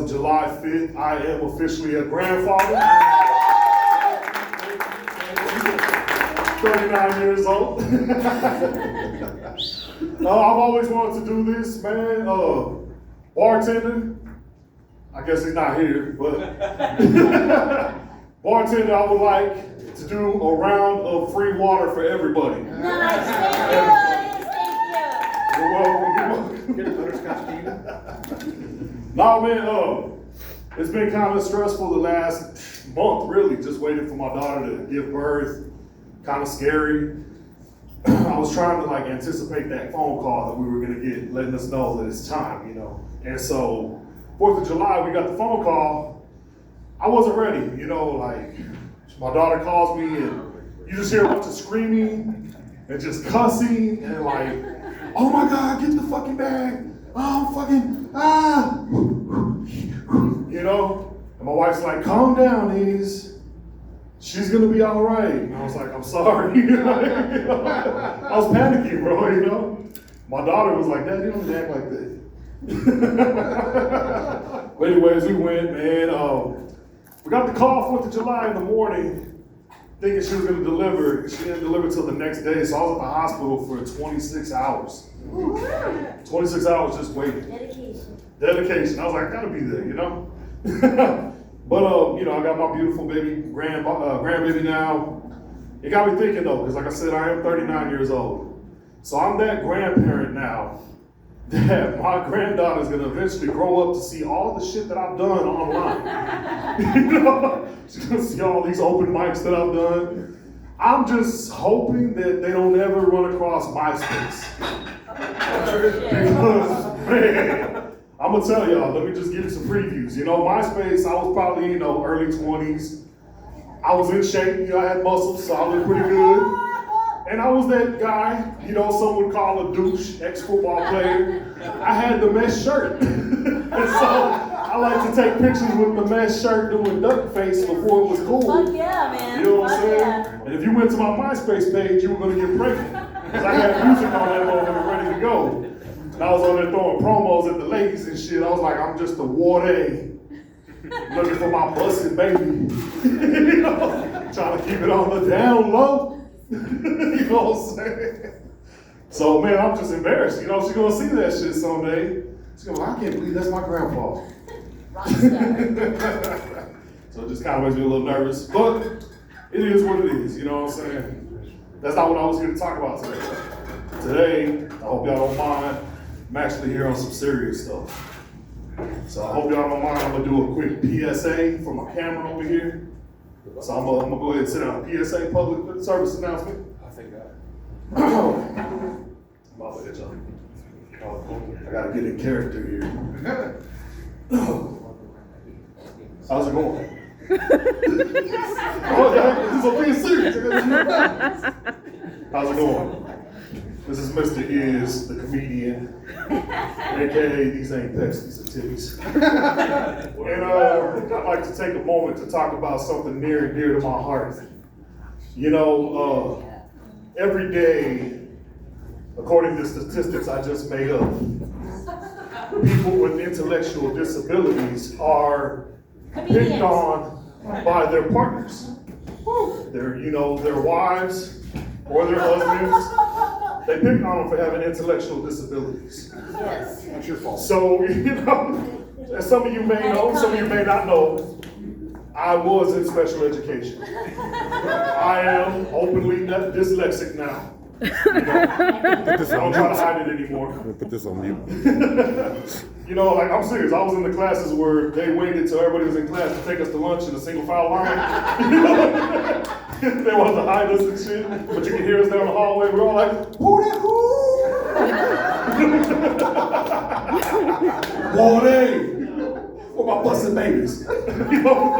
of July 5th, I am officially a grandfather. 39 years old. I've always wanted to do this, man. Bartender. I guess he's not here, but bartender, I would like to do a round of free water for everybody. Nice, thank you. You're welcome. Get a butterscotch tea. No, man, it's been kind of stressful the last month, really, just waiting for my daughter to give birth. Kind of scary. I was trying to like anticipate that phone call that we were gonna get, letting us know that it's time, you know. And so, 4th of July, we got the phone call. I wasn't ready, you know, like my daughter calls me and you just hear a bunch of screaming and just cussing and like, oh my God, get the fucking bag. Oh, fucking, you know? And my wife's like, calm down, Ease. She's gonna be all right. And I was like, I'm sorry. You know? I was panicking, bro, you know? My daughter was like, Dad, you don't act like that. But anyways, we went, man. We got the call 4th of July in the morning, thinking she was gonna deliver. She didn't deliver till the next day, so I was at the hospital for 26 hours. 26 hours just waiting. Dedication. I was like, I gotta be there, you know? But, you know, I got my beautiful baby, grandbaby now. It got me thinking though, because like I said, I am 39 years old. So I'm that grandparent now that my granddaughter's gonna eventually grow up to see all the shit that I've done online. You know, she's gonna see all these open mics that I've done. I'm just hoping that they don't ever run across MySpace. Because, man, I'm gonna tell y'all, let me just give you some previews. You know, MySpace, I was probably, you know, early 20s. I was in shape, you know, I had muscles, so I looked pretty good. And I was that guy, you know, some would call a douche, ex-football player. I had the mesh shirt. And so I like to take pictures with the mesh shirt doing duck face before it was cool. Fuck yeah, man. You know what I'm Fuck saying? yeah. And if you went to my MySpace page, you were gonna get pregnant. Because I had music on that moment ready to go. And I was on there throwing promos at the ladies and shit. I was like, I'm just a water looking for my busted baby. You know, trying to keep it on the down low. You know what I'm saying? So man, I'm just embarrassed. You know, she's gonna see that shit someday. She's gonna be like, I can't believe that's my grandpa. So it just kind of makes me a little nervous. But it is what it is, you know what I'm saying? That's not what I was here to talk about today. Today, I hope y'all don't mind, I'm actually here on some serious stuff. So I hope y'all don't mind, I'm gonna do a quick PSA for my camera over here. So I'm gonna go ahead and sit down. PSA, public service announcement. I think that. I gotta get in character here. How's it going? Oh, yeah, this is being serious. How's it going? This is Mr. Is, the comedian, aka these ain't pecs, these are titties. And I'd like to take a moment to talk about something near and dear to my heart. You know, every day, according to statistics I just made up, people with intellectual disabilities are picked on by their partners. Their, you know, their wives or their husbands. They pick on them for having intellectual disabilities. Yes. That's your fault. So, you know, as some of you may know, some of you may not know, I was in special education. I am openly dyslexic now. You know, I don't try to hide it anymore. Put this on mute. You know, like I'm serious. I was in the classes where they waited till everybody was in class to take us to lunch in a single file line. You know? They wanted to hide us and shit, but you can hear us down the hallway. We're all like, who that who? Whoa, for my busted babies. You know,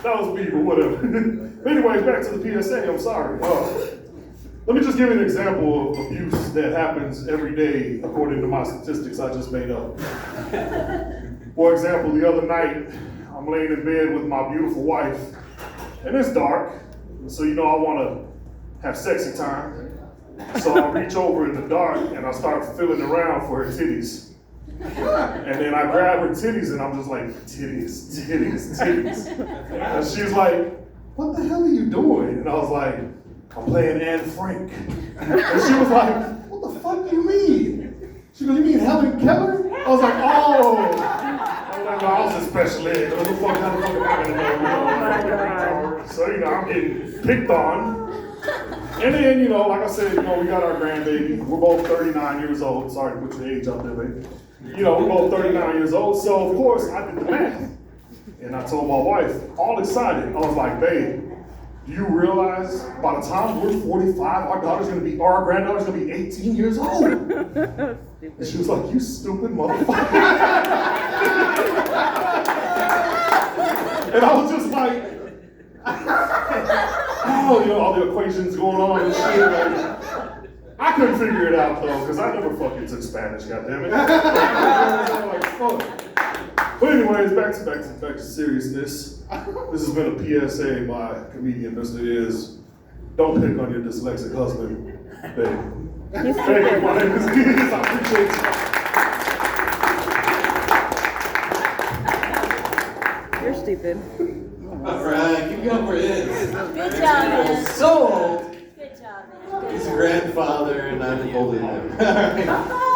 that was me, but whatever. But anyways, back to the PSA. I'm sorry. Let me just give you an example of abuse that happens every day according to my statistics I just made up. For example, the other night, I'm laying in bed with my beautiful wife, and it's dark, so you know I want to have sexy time. So I reach over in the dark and I start feeling around for her titties. And then I grab her titties and I'm just like, titties, titties, titties. And she's like, what the hell are you doing? And I was like, I'm playing Anne Frank. And she was like, what the fuck do you mean? She goes, you mean Helen Keller? I was like, oh. I was like, no, I was in special ed. What the fuck, how the fuck am I gonna know? So, I'm getting picked on. And then, like I said, we got our grandbaby. We're both 39 years old. Sorry to put your age out there, baby. We're both 39 years old. So, of course, I did the math. And I told my wife, all excited, I was like, babe, do you realize by the time we're 45, our granddaughter's gonna be 18 years old? And she was like, you stupid motherfucker. And I was just like, all the equations going on and shit. Like, I couldn't figure it out though, because I never fucking took Spanish, goddammit. Like, fuck. But anyways, back to seriousness. This has been a PSA by comedian Mr. Is. Don't pick on your dyslexic husband, babe. Thank you, my name is Is. I appreciate you. You're stupid. All right, keep going for Is. Good job, man. So old. Good job, man. He's a grandfather, and I'm holding him. All right.